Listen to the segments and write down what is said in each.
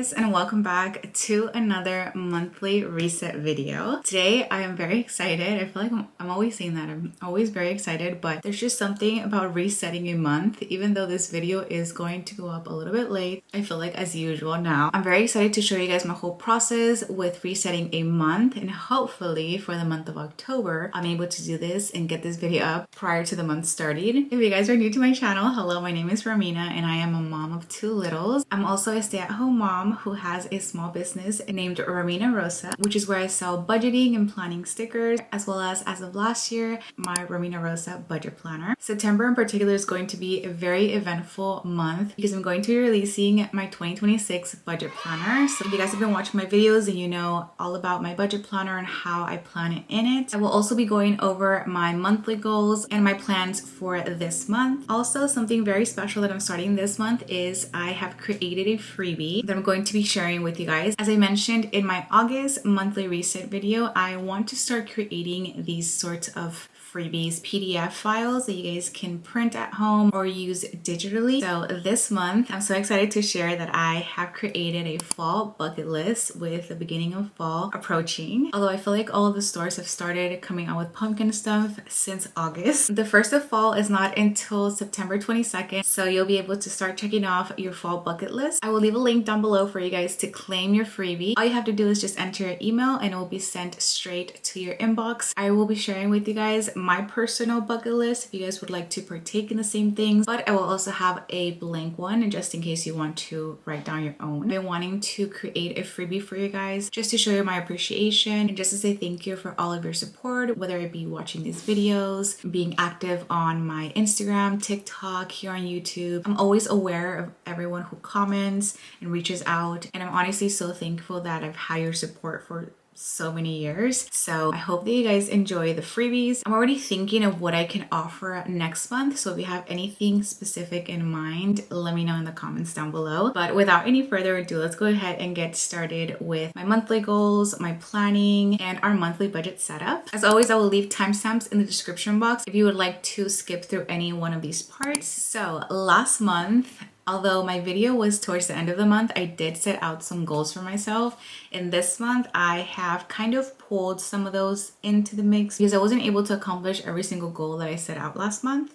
guys, and welcome back to another monthly reset video. Today I am very excited. I feel like I'm always saying that. I'm always very excited, but there's just something about resetting a month. Even though this video is going to go up a little bit late, I feel like as usual now. I'm very excited to show you guys my whole process with resetting a month, and hopefully for the month of October I'm able to do this and get this video up prior to the month starting. If you guys are new to my channel, hello, my name is Romina and I am a mom of two littles. I'm also a stay-at-home mom who has a small business named romina.rossa, which is where I sell budgeting and planning stickers, as well as of last year, my romina.rossa budget planner. September in particular is going to be a very eventful month because I'm going to be releasing my 2026 budget planner. So if you guys have been watching my videos and you know all about my budget planner and how I plan it in it. I will also be going over my monthly goals and my plans for this month. Also, something very special that I'm starting this month is I have created a freebie that I'm going to be sharing with you guys. As I mentioned in my August monthly reset video, I want to start creating these sorts of freebies, PDF files that you guys can print at home or use digitally. So this month, I'm so excited to share that I have created a fall bucket list with the beginning of fall approaching. Although I feel like all of the stores have started coming out with pumpkin stuff since August. The first of fall is not until September 22nd, so you'll be able to start checking off your fall bucket list. I will leave a link down below for you guys to claim your freebie. All you have to do is just enter your email and it will be sent straight to your inbox. I will be sharing with you guys my personal bucket list if you guys would like to partake in the same things, but I will also have a blank one just in case you want to write down your own. I've been wanting to create a freebie for you guys just to show you my appreciation and just to say thank you for all of your support, whether it be watching these videos, being active on my Instagram, TikTok, here on YouTube. I'm always aware of everyone who comments and reaches out, and I'm honestly so thankful that I've had your support for so many years. So I hope that you guys enjoy the freebies. I'm already thinking of what I can offer next month, so if you have anything specific in mind, let me know in the comments down below. But without any further ado, let's go ahead and get started with my monthly goals, my planning, and our monthly budget setup. As always, I will leave timestamps in the description box if you would like to skip through any one of these parts. So last month, although my video was towards the end of the month, I did set out some goals for myself. In this month, I have kind of pulled some of those into the mix because I wasn't able to accomplish every single goal that I set out last month.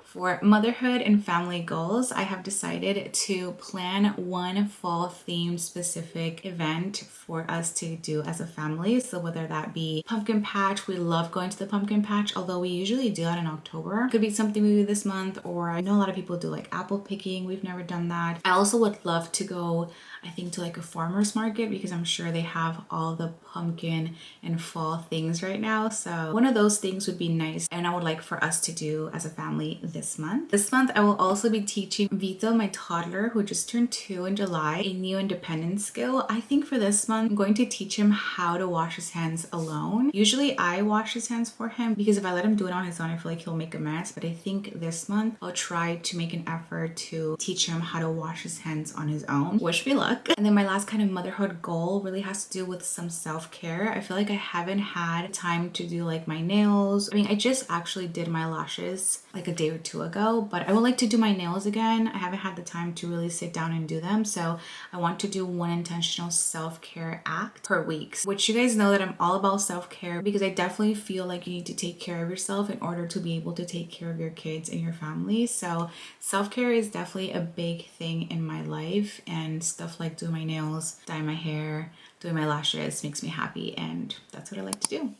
For motherhood and family goals, I have decided to plan one fall themed specific event for us to do as a family. So whether that be pumpkin patch, we love going to the pumpkin patch, although we usually do that in October. Could be something we do this month, or I know a lot of people do like apple picking. We've never done that. I also would love to go, I think, to like a farmer's market because I'm sure they have all the pumpkin and fall things right now. So one of those things would be nice and I would like for us to do as a family this month. This month, I will also be teaching Vito, my toddler, who just turned 2 in July, a new independence skill. I think for this month, I'm going to teach him how to wash his hands alone. Usually I wash his hands for him because if I let him do it on his own, I feel like he'll make a mess. But I think this month, I'll try to make an effort to teach him how to wash his hands on his own. Wish me luck. And then my last kind of motherhood goal really has to do with some self-care. I feel like I haven't had time to do like my nails. I mean, I just actually did my lashes like a day or two ago, but I would like to do my nails again. I haven't had the time to really sit down and do them. So I want to do one intentional self-care act per week, which you guys know that I'm all about self-care because I definitely feel like you need to take care of yourself in order to be able to take care of your kids and your family. So self-care is definitely a big thing in my life, and stuff like doing my nails, dyeing my hair, doing my lashes makes me happy, and that's what I like to do.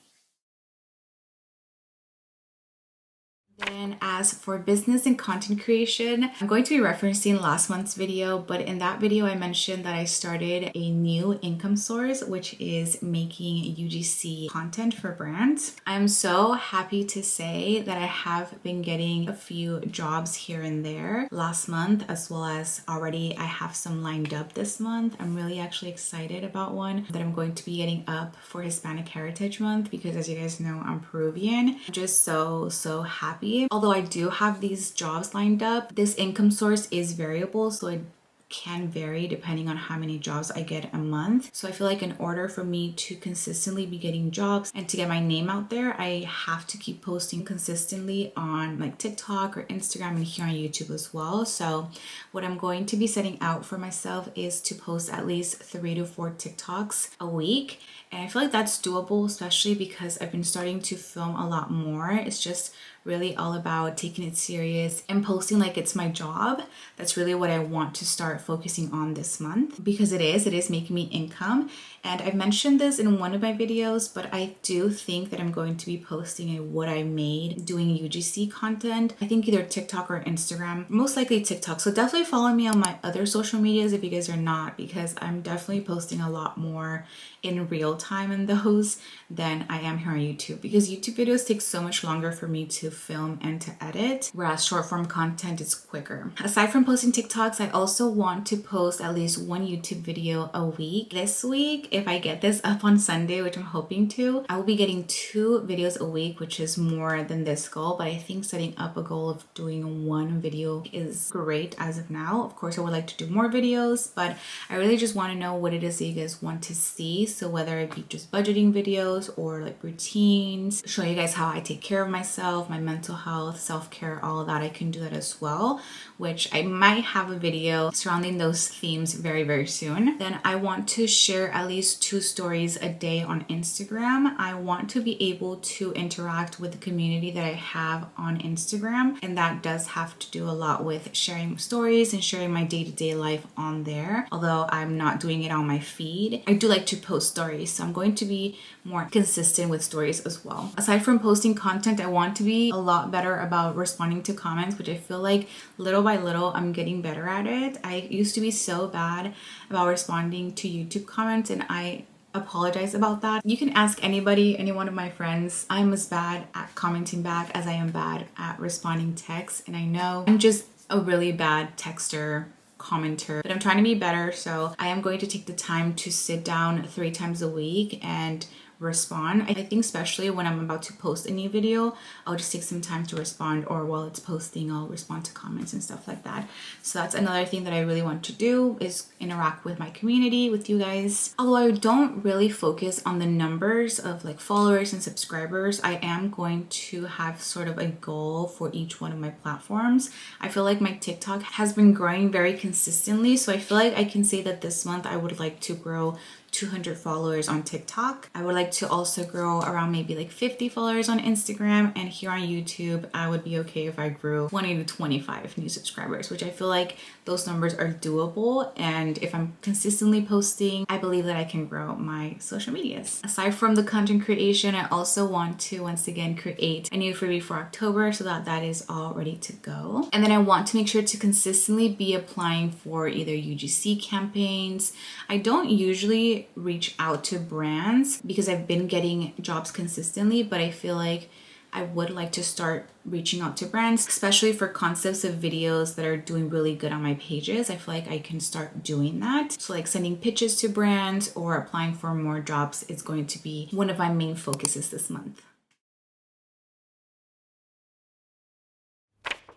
Then as for business and content creation, I'm going to be referencing last month's video, but in that video I mentioned that I started a new income source, which is making UGC content for brands. I'm so happy to say that I have been getting a few jobs here and there last month, as well as already I have some lined up this month. I'm really actually excited about one that I'm going to be getting up for Hispanic Heritage Month because, as you guys know, I'm Peruvian. I'm just so happy. Although I do have these jobs lined up, this income source is variable, so it can vary depending on how many jobs I get a month. So I feel like in order for me to consistently be getting jobs and to get my name out there, I have to keep posting consistently on like TikTok or Instagram and here on YouTube as well. So what I'm going to be setting out for myself is to post at least 3 to 4 TikToks a week. And I feel like that's doable, especially because I've been starting to film a lot more. It's just really all about taking it serious and posting like it's my job. That's really what I want to start focusing on this month, because it is making me income. And I've mentioned this in one of my videos, but I do think that I'm going to be posting a what I made doing UGC content. I think either TikTok or Instagram, most likely TikTok. So definitely follow me on my other social medias if you guys are not, because I'm definitely posting a lot more in real time in those than I am here on YouTube, because YouTube videos take so much longer for me to film and to edit, whereas short form content is quicker. Aside from posting TikToks, I also want to post at least one YouTube video a week. This week, if I get this up on Sunday, which I'm hoping to, I will be getting 2 videos a week, which is more than this goal, but I think setting up a goal of doing 1 video is great as of now. Of course, I would like to do more videos, but I really just want to know what it is that you guys want to see. So whether it be just budgeting videos or like routines, show you guys how I take care of myself, my mental health, self-care, all of that, I can do that as well, which I might have a video surrounding those themes very, very soon. Then I want to share at least 2 stories a day on Instagram. I want to be able to interact with the community that I have on Instagram, and that does have to do a lot with sharing stories and sharing my day-to-day life on there. Although I'm not doing it on my feed, I do like to post stories, so I'm going to be more consistent with stories as well. Aside from posting content, I want to be a lot better about responding to comments, which I feel like little by little I'm getting better at it. I used to be so bad about responding to YouTube comments, and I apologize about that. You can ask anybody, any one of my friends. I'm as bad at commenting back as I am bad at responding texts, and I know I'm just a really bad texter, commenter, but I'm trying to be better. So I am going to take the time to sit down 3 times a week and respond. I think especially when I'm about to post a new video, I'll just take some time to respond, or while it's posting, I'll respond to comments and stuff like that. So that's another thing that I really want to do, is interact with my community, with you guys. Although I don't really focus on the numbers of like followers and subscribers, I am going to have sort of a goal for each one of my platforms. I feel like my TikTok has been growing very consistently, so I feel like I can say that this month I would like to grow 200 followers on TikTok. I would like to also grow around maybe like 50 followers on Instagram, and here on YouTube, I would be okay if I grew 20 to 25 new subscribers, which I feel like those numbers are doable. And if I'm consistently posting, I believe that I can grow my social medias. Aside from the content creation, I also want to once again create a new freebie for October so that that is all ready to go. And then I want to make sure to consistently be applying for either UGC campaigns. I don't usually reach out to brands because I've been getting jobs consistently, but I feel like I would like to start reaching out to brands, especially for concepts of videos that are doing really good on my pages. I feel like I can start doing that. So like sending pitches to brands or applying for more jobs is going to be one of my main focuses this month.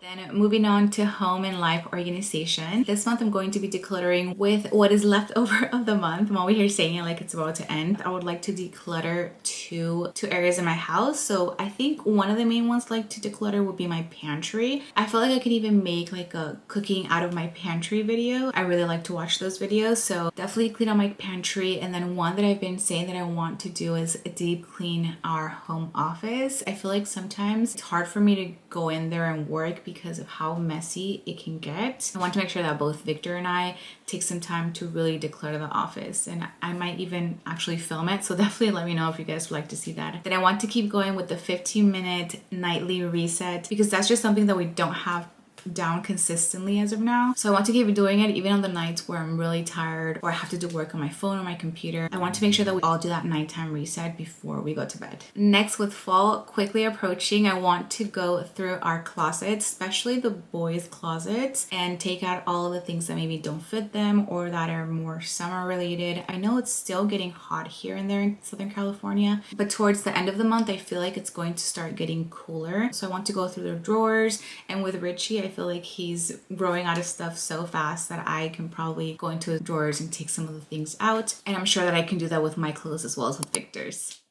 Then moving on to home and life organization. This month I'm going to be decluttering with what is left over of the month. I'm over here saying it like it's about to end. I would like to declutter two areas in my house. So I think one of the main ones I'd like to declutter would be my pantry. I feel like I could even make like a cooking out of my pantry video. I really like to watch those videos. So definitely clean out my pantry. And then one that I've been saying that I want to do is deep clean our home office. I feel like sometimes it's hard for me to go in there and work because of how messy it can get. I want to make sure that both Victor and I take some time to really declutter the office, and I might even actually film it, so definitely let me know if you guys would like to see that. Then I want to keep going with the 15-minute nightly reset, because that's just something that we don't have down consistently as of now. So I want to keep doing it even on the nights where I'm really tired or I have to do work on my phone or my computer. I want to make sure that we all do that nighttime reset before we go to bed. Next, with fall quickly approaching, I want to go through our closets, especially the boys' closets, and take out all of the things that maybe don't fit them or that are more summer related. I know it's still getting hot here and there in Southern California, but towards the end of the month, I feel like it's going to start getting cooler. So I want to go through the drawers, and with Richie, I I feel like he's growing out of stuff so fast that I can probably go into his drawers and take some of the things out. And I'm sure that I can do that with my clothes as well as with Victor's.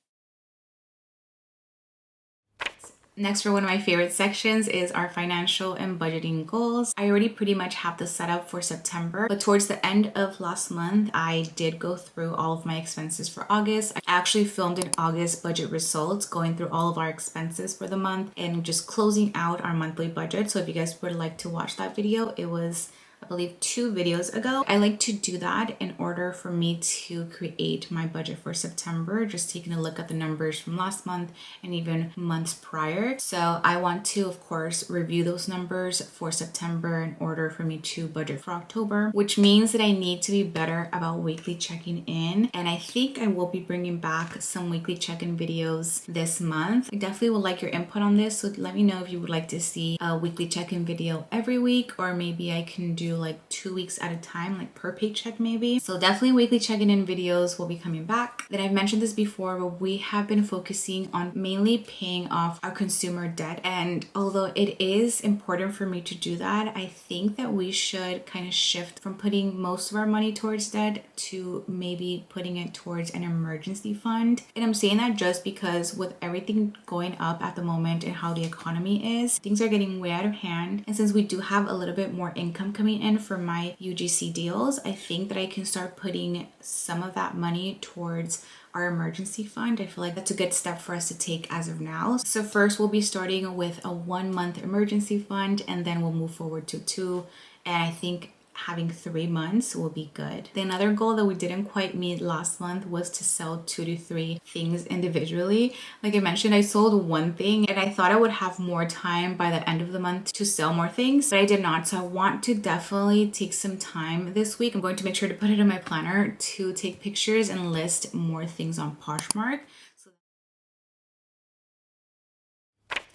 Next, for one of my favorite sections is our financial and budgeting goals. I already pretty much have this set up for September, but towards the end of last month, I did go through all of my expenses for August. I actually filmed an August budget results, going through all of our expenses for the month and just closing out our monthly budget. So if you guys would like to watch that video, it was, I believe, 2 videos ago. I like to do that in order for me to create my budget for September, just taking a look at the numbers from last month and even months prior. So I want to, of course, review those numbers for September in order for me to budget for October, which means that I need to be better about weekly checking in. And I think I will be bringing back some weekly check-in videos this month. I definitely would like your input on this. So let me know if you would like to see a weekly check-in video every week, or maybe I can do like 2 weeks at a time, like per paycheck maybe. So definitely weekly checking in videos will be coming back. Then I've mentioned this before, but we have been focusing on mainly paying off our consumer debt. And although it is important for me to do that, I think that we should kind of shift from putting most of our money towards debt to maybe putting it towards an emergency fund. And I'm saying that just because with everything going up at the moment and how the economy is, things are getting way out of hand. And since we do have a little bit more income coming in for my UGC deals, I think that I can start putting some of that money towards our emergency fund. I feel like that's a good step for us to take as of now. So first we'll be starting with a 1-month emergency fund, and then we'll move forward to 2. And I think having 3 months will be good. The another goal that we didn't quite meet last month was to sell 2 to 3 things individually. Like I mentioned, I sold 1 thing and I thought I would have more time by the end of the month to sell more things, but I did not. So I want to definitely take some time this week. I'm going to make sure to put it in my planner to take pictures and list more things on Poshmark.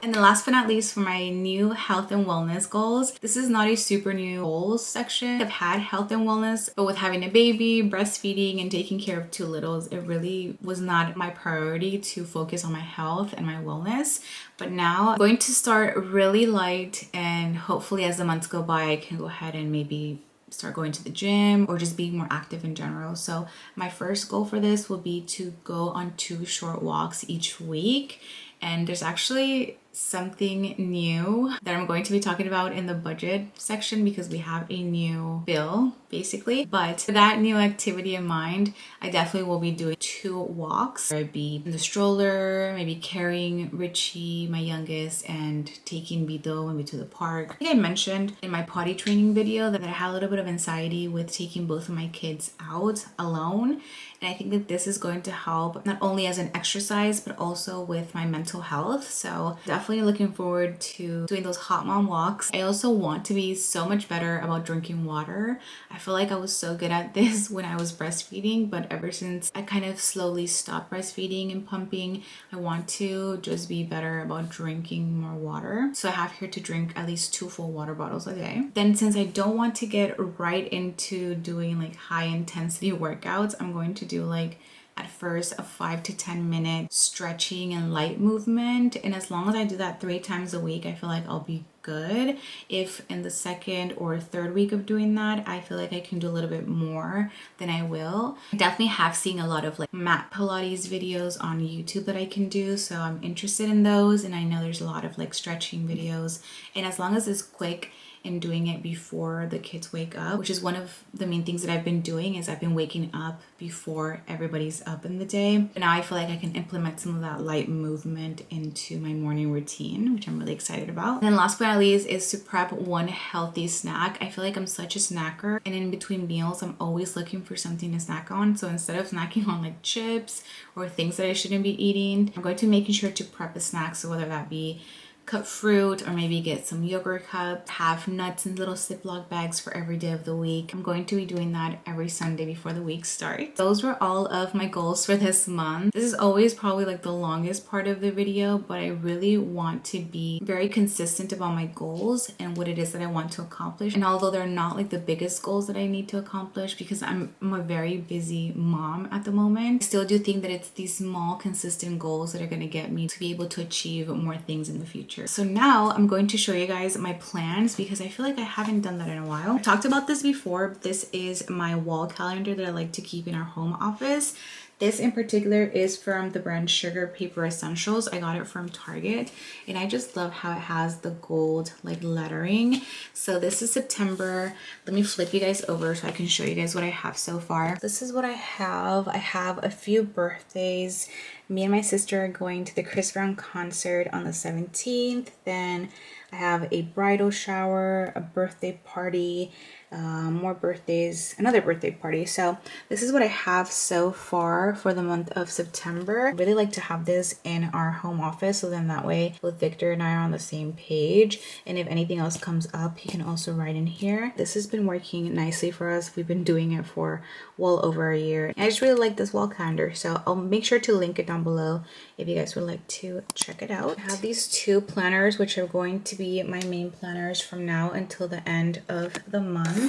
And then last but not least, for my new health and wellness goals, this is not a super new goals section. I've had health and wellness, but with having a baby, breastfeeding, and taking care of 2 littles, it really was not my priority to focus on my health and my wellness. But now I'm going to start really light, and hopefully as the months go by, I can go ahead and maybe start going to the gym or just being more active in general. So my first goal for this will be to go on 2 short walks each week. And there's actually something new that I'm going to be talking about in the budget section because we have a new bill basically. But with that new activity in mind, I definitely will be doing 2 walks. I'd be in the stroller, maybe carrying Richie, my youngest, and taking Vito maybe to the park. I think I mentioned in my potty training video that I had a little bit of anxiety with taking both of my kids out alone. And I think that this is going to help not only as an exercise, but also with my mental health. So definitely looking forward to doing those hot mom walks. I also want to be so much better about drinking water. I feel like I was so good at this when I was breastfeeding, but ever since I kind of slowly stopped breastfeeding and pumping, I want to just be better about drinking more water. So I have here to drink at least 2 full water bottles a day. Then since I don't want to get right into doing like high intensity workouts, I'm going to do like at first a 5 to 10 minute stretching and light movement, and as long as I do that 3 times a week, I feel like I'll be good. If in the 2nd or 3rd week of doing that, I feel like I can do a little bit more, then I will. I definitely have seen a lot of like mat Pilates videos on YouTube that I can do, so I'm interested in those. And I know there's a lot of like stretching videos, and as long as it's quick and doing it before the kids wake up, which is one of the main things that I've been doing, is I've been waking up before everybody's up in the day. And now I feel like I can implement some of that light movement into my morning routine, which I'm really excited about. And then last but not least is to prep one healthy snack. I feel like I'm such a snacker, and in between meals, I'm always looking for something to snack on. So instead of snacking on like chips or things that I shouldn't be eating, I'm going to be making sure to prep a snack. So whether that be cut fruit or maybe get some yogurt cup, have nuts in little Ziploc bags for every day of the week. I'm going to be doing that every Sunday before the week starts. Those were all of my goals for this month. This is always probably like the longest part of the video, but I really want to be very consistent about my goals and what it is that I want to accomplish. And although they're not like the biggest goals that I need to accomplish because I'm a very busy mom at the moment, I still do think that it's these small consistent goals that are going to get me to be able to achieve more things in the future. future. So now I'm going to show you guys my plans because I feel like I haven't done that in a while. I talked about this before. This is my wall calendar that I like to keep in our home office. This in particular is from the brand Sugar Paper Essentials. I got it from Target and I just love how it has the gold like lettering. So this is September. Let me flip you guys over so I can show you guys what I have so far. This is what I have. I have a few birthdays. Me and my sister are going to the Chris Brown concert on the 17th. Then I have a bridal shower, a birthday party, more birthdays, another birthday party. So this is what I have so far for the month of September. I really like to have this in our home office, so then that way both Victor and I are on the same page, and if anything else comes up he can also write in here. This has been working nicely for us. We've been doing it for well over a year. And I just really like this wall calendar, so I'll make sure to link it down below if you guys would like to check it out. I have these two planners which are going to be my main planners from now until the end of the month.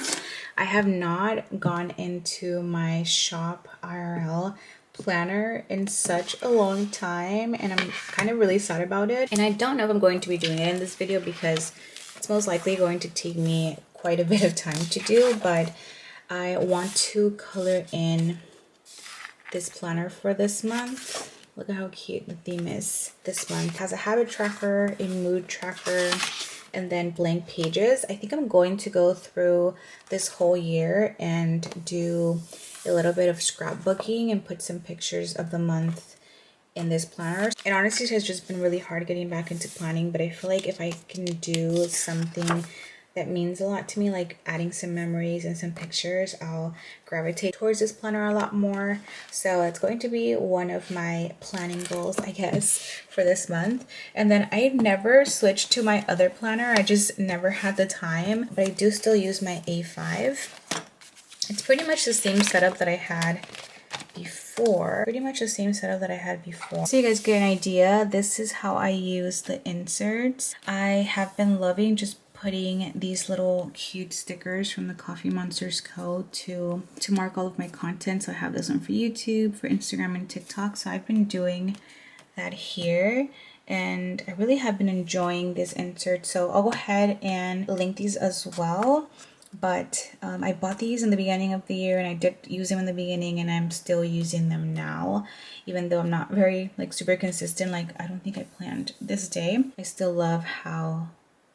I have not gone into my shop IRL planner in such a long time and I'm kind of really sad about it, and I don't know if I'm going to be doing it in this video because it's most likely going to take me quite a bit of time to do, but I want to color in this planner for this month. Look at how cute the theme is this month. It has a habit tracker, a mood tracker, and then blank pages. I think I'm going to go through this whole year and do a little bit of scrapbooking and put some pictures of the month in this planner. And honestly, it has just been really hard getting back into planning, but I feel like if I can do something that means a lot to me, like adding some memories and some pictures, I'll gravitate towards this planner a lot more. So it's going to be one of my planning goals, I guess, for this month. And then I never switched to my other planner. I just never had the time, but I do still use my A5. It's pretty much the same setup that I had before. So you guys get an idea, this is how I use the inserts. I have been loving just putting these little cute stickers from the Coffee Monsters Co. to mark all of my content. So I have this one for YouTube, for Instagram and TikTok. So I've been doing that here and I really have been enjoying this insert. So I'll go ahead and link these as well. But I bought these in the beginning of the year and I did use them in the beginning and I'm still using them now. Even though I'm not very like super consistent, like I don't think I planned this day. I still love how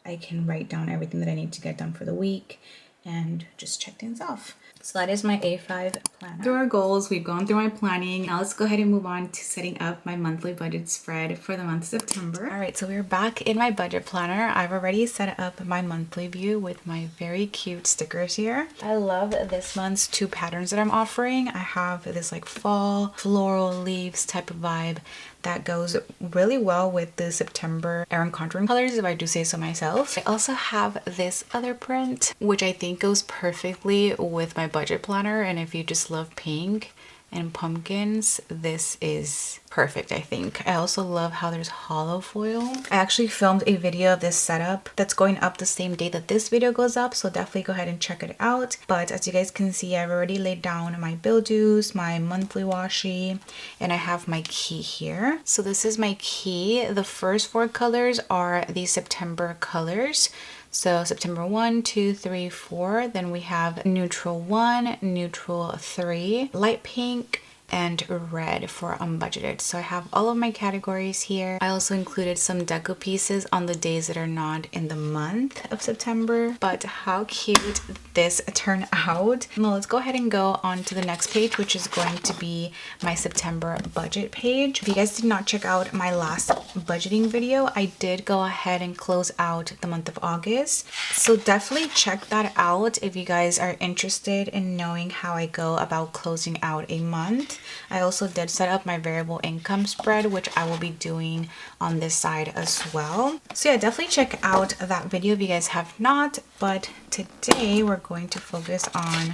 I can write down everything that I need to get done for the week and just check things off. So that is my A5 planner. Through our goals, we've gone through my planning. Now let's go ahead and move on to setting up my monthly budget spread for the month of September. All right, so we're back in my budget planner. I've already set up my monthly view with my very cute stickers here. I love this month's two patterns that I'm offering. I have this like fall floral leaves type of vibe that goes really well with the September Erin contouring colors, if I do say so myself. I also have this other print, which I think goes perfectly with my budget planner, and if you just love pink and pumpkins, this is perfect, I think. I also love how there's hollow foil. I actually filmed a video of this setup that's going up the same day that this video goes up, so definitely go ahead and check it out. But as you guys can see, I've already laid down my bill dues, my monthly washi, and I have my key here. So this is my key. The first four colors are the September colors. So September 1, 2, 3, 4. Then we have neutral 1, neutral 3, light pink, and red for unbudgeted. So I have all of my categories here. I also included some deco pieces on the days that are not in the month of September. But how cute this turned out. Now let's go ahead and go on to the next page, which is going to be my September budget page. If you guys did not check out my last budgeting video, I did go ahead and close out the month of August. So definitely check that out if you guys are interested in knowing how I go about closing out a month. I also did set up my variable income spread, which I will be doing on this side as well. So yeah, definitely check out that video if you guys have not. But today we're going to focus on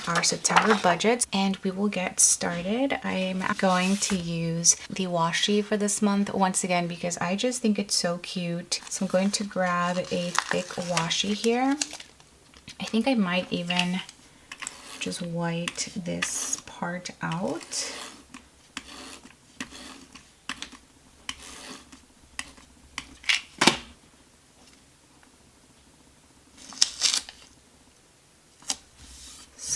our September budgets and we will get started. I'm going to use the washi for this month once again because I just think it's so cute. So I'm going to grab a thick washi here. I think I might even just white this part out.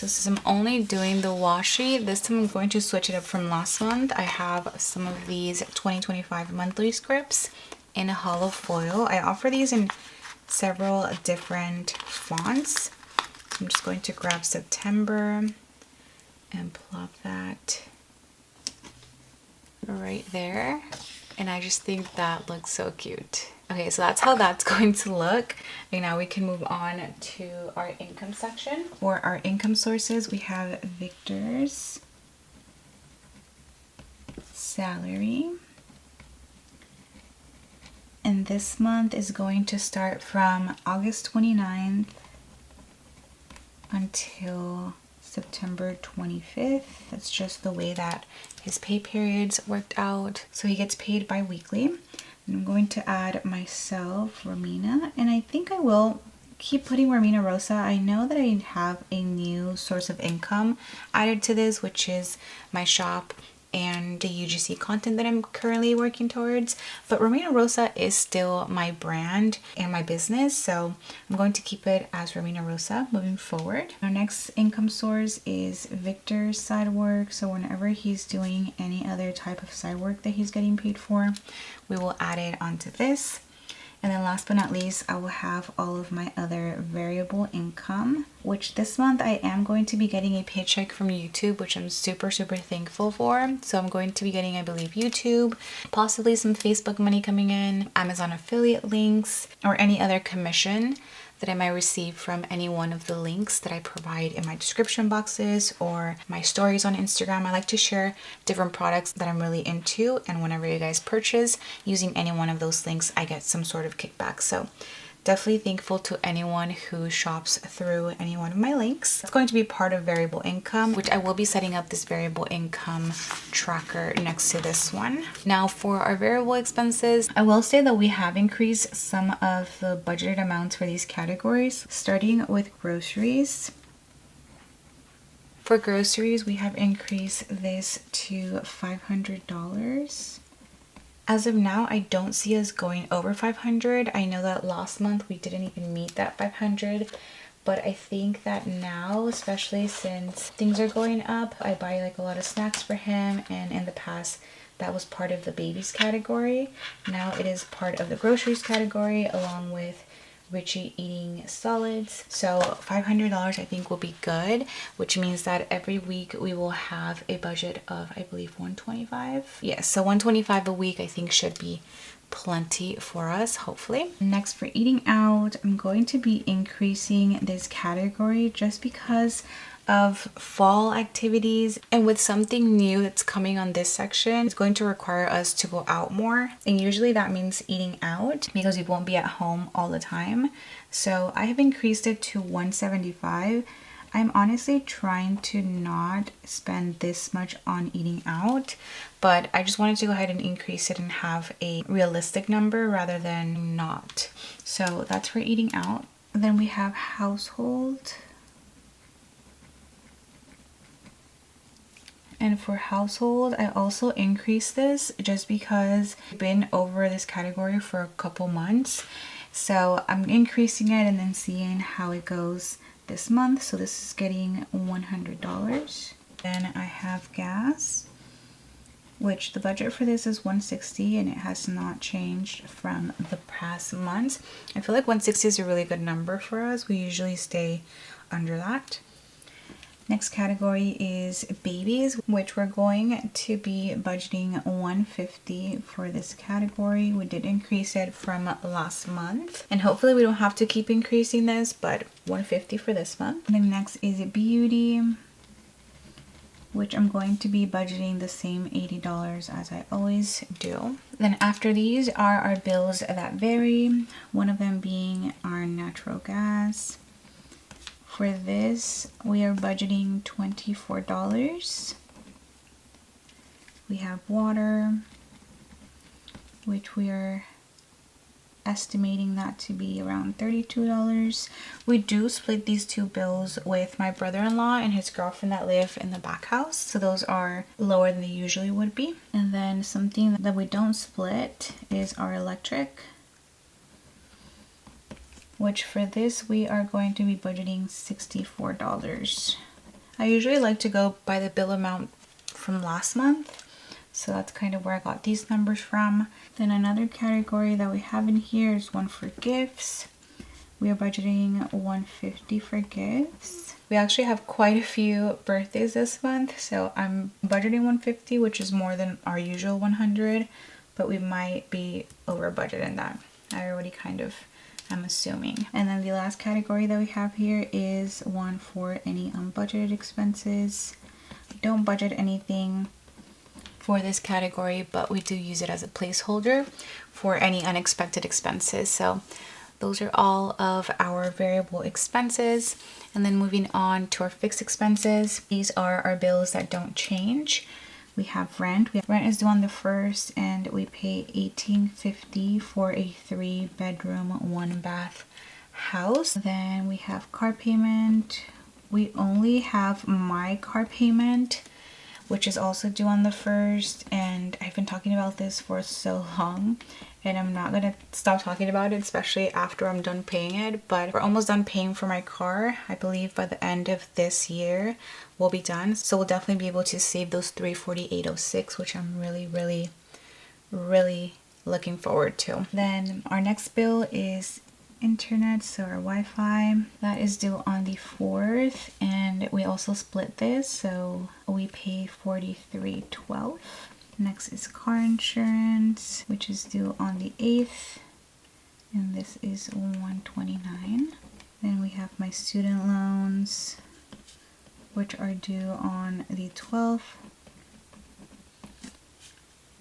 So since I'm only doing the washi, this time I'm going to switch it up from last month. I have some of these 2025 monthly scripts in a hollow foil. I offer these in several different fonts. I'm just going to grab September and plop that right there. And I just think that looks so cute. Okay, so that's how that's going to look. And now we can move on to our income section. For our income sources, we have Victor's salary. And this month is going to start from August 29th until September 25th. That's just the way that his pay periods worked out. So he gets paid bi-weekly. And I'm going to add myself, Romina, and I think I will keep putting romina.rossa. I know that I have a new source of income added to this, which is my shop and the UGC content that I'm currently working towards. But romina.rossa is still my brand and my business, so I'm going to keep it as romina.rossa moving forward. Our next income source is Victor's side work. So whenever he's doing any other type of side work that he's getting paid for, we will add it onto this. And then last but not least, I will have all of my other variable income, which this month I am going to be getting a paycheck from YouTube, which I'm super thankful for. So I'm going to be getting, I believe, YouTube, possibly some Facebook money coming in, Amazon affiliate links, or any other commission that I might receive from any one of the links that I provide in my description boxes or my stories on Instagram. I like to share different products that I'm really into, and whenever you guys purchase using any one of those links, I get some sort of kickback. So definitely thankful to anyone who shops through any one of my links. It's going to be part of variable income, which I will be setting up this variable income tracker next to this one. Now for our variable expenses, I will say that we have increased some of the budgeted amounts for these categories, starting with groceries. For groceries, we have increased this to $500. As of now, I don't see us going over 500. I know that last month we didn't even meet that 500, but I think that now, especially since things are going up, I buy like a lot of snacks for him, and in the past that was part of the babies category. Now it is part of the groceries category, along with Richie eating solids. So $500 I think will be good, which means that every week we will have a budget of, I believe, 125. Yes, so 125 a week I think should be plenty for us, hopefully. Next, for eating out, I'm going to be increasing this category just because of fall activities, and with something new that's coming on this section, it's going to require us to go out more, and usually that means eating out because we won't be at home all the time. So I have increased it to 175. I'm honestly trying to not spend this much on eating out, but I just wanted to go ahead and increase it and have a realistic number rather than not. So that's for eating out. Then we have household. And for household, I also increased this just because I've been over this category for a couple months. So I'm increasing it and then seeing how it goes this month. So this is getting $100. Then I have gas, which the budget for this is $160, and it has not changed from the past months. I feel like 160 is a really good number for us. We usually stay under that. Next category is babies, which we're going to be budgeting $150 for this category. We did increase it from last month, and hopefully we don't have to keep increasing this, but $150 for this month. And then next is beauty, which I'm going to be budgeting the same $80 as I always do. Then after these are our bills that vary, one of them being our natural gas. For this, we are budgeting $24. We have water, which we are estimating that to be around $32. We do split these two bills with my brother-in-law and his girlfriend that live in the back house, so those are lower than they usually would be. And then something that we don't split is our electric, which for this we are going to be budgeting $64. I usually like to go by the bill amount from last month, so that's kind of where I got these numbers from. Then another category that we have in here is one for gifts. We are budgeting $150 for gifts. We actually have quite a few birthdays this month, so I'm budgeting $150, which is more than our usual $100, but we might be over budget in that. I already kind of am assuming. And then the last category that we have here is one for any unbudgeted expenses. We don't budget anything for this category, but we do use it as a placeholder for any unexpected expenses. So those are all of our variable expenses. And then moving on to our fixed expenses, these are our bills that don't change. We have rent. Rent is due on the 1st, and we pay $18.50 for a 3-bedroom, 1-bath house. Then we have car payment. We only have my car payment, which is also due on the 1st, and I've been talking about this for so long, and I'm not gonna stop talking about it, especially after I'm done paying it. But we're almost done paying for my car. I believe by the end of this year we'll be done, so we'll definitely be able to save those $348.06, which I'm really looking forward to. Then our next bill is internet, so our Wi-Fi, that is due on the 4th, and we also split this, so we pay $43.12. Next is car insurance, which is due on the 8th, and this is $129. Then we have my student loans, which are due on the 12th,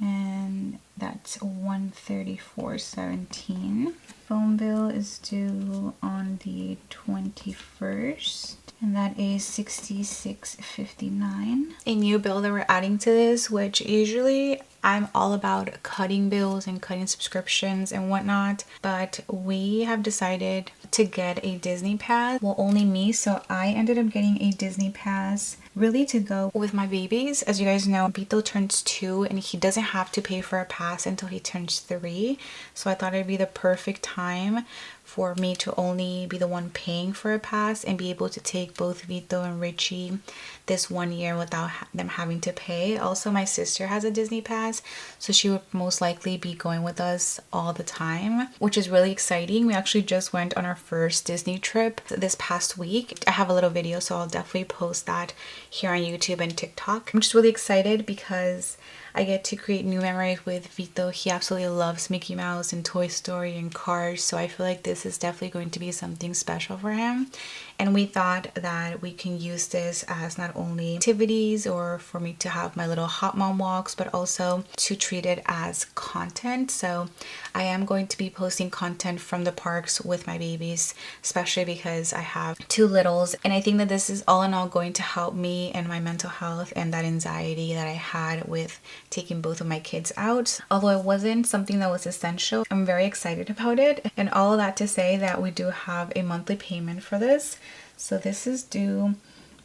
and that's $134.17. Phone bill is due on the 21st, and that is $66.59. A new bill that we're adding to this, which usually I'm all about cutting bills and cutting subscriptions and whatnot, but we have decided to get a Disney pass. Well, only me, so I ended up getting a Disney pass really to go with my babies. As you guys know, Vito turns 2 and he doesn't have to pay for a pass until he turns 3, so I thought it'd be the perfect time for me to only be the one paying for a pass and be able to take both Vito and Richie this 1 year without them having to pay. Also, my sister has a Disney pass, so she would most likely be going with us all the time, which is really exciting. We actually just went on our first Disney trip this past week. I have a little video, so I'll definitely post that here on YouTube and TikTok. I'm just really excited because I get to create new memories with Vito. He absolutely loves Mickey Mouse and Toy Story and Cars, so I feel like this is definitely going to be something special for him. And we thought that we can use this as not only activities or for me to have my little hot mom walks, but also to treat it as content. So I am going to be posting content from the parks with my babies, especially because I have 2 littles, and I think that this is all in all going to help me and my mental health and that anxiety that I had with taking both of my kids out. Although it wasn't something that was essential, I'm very excited about it. And all of that to say that we do have a monthly payment for this. So this is due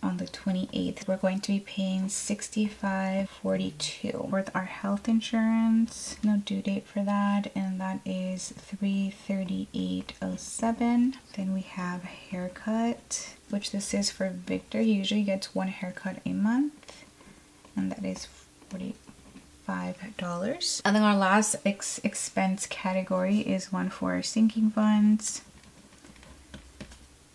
on the 28th. We're going to be paying $65.42 with our health insurance. No due date for that, and that is $338.07. Then we have haircut, which this is for Victor. He usually gets 1 haircut a month, and that is $45. And then our last expense category is one for our sinking funds,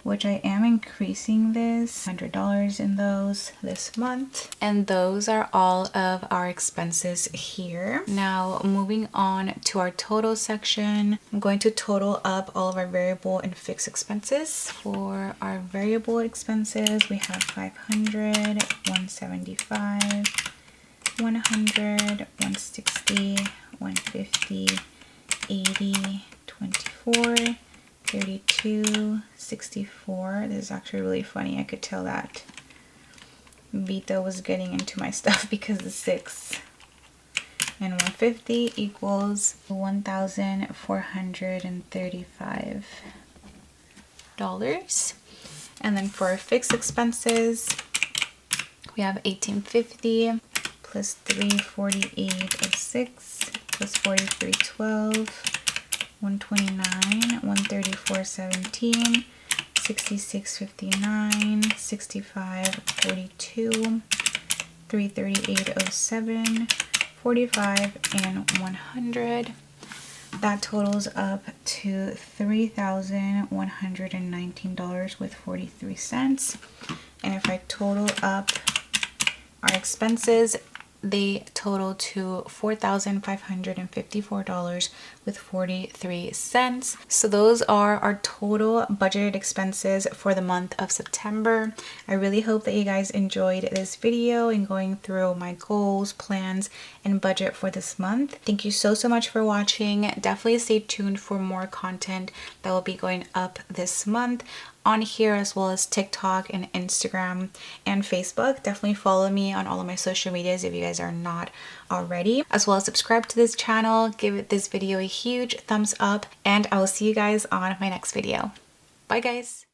which I am increasing this $100 in those this month. And those are all of our expenses here. Now moving on to our total section, I'm going to total up all of our variable and fixed expenses. For our variable expenses, we have $500, $175, $100, $160, $150, $80, $24, $32, $64. This is actually really funny. I could tell that Vito was getting into my stuff because the 6 and $150 equals $1,435. And then for our fixed expenses, we have $1,850 plus $348.06 plus $43.12, $129, $134.17, $66.59, $65.42, $338.07, $45, and $100. That totals up to $3,119.43. And if I total up our expenses, they total to $4,554.43. So those are our total budgeted expenses for the month of September. I really hope that you guys enjoyed this video and going through my goals, plans, and budget for this month. Thank you so much for watching. Definitely stay tuned for more content that will be going up this month on here, as well as TikTok and Instagram and Facebook. Definitely follow me on all of my social medias if you guys are not already, as well as subscribe to this channel, give this video a huge thumbs up, and I will see you guys on my next video. Bye guys.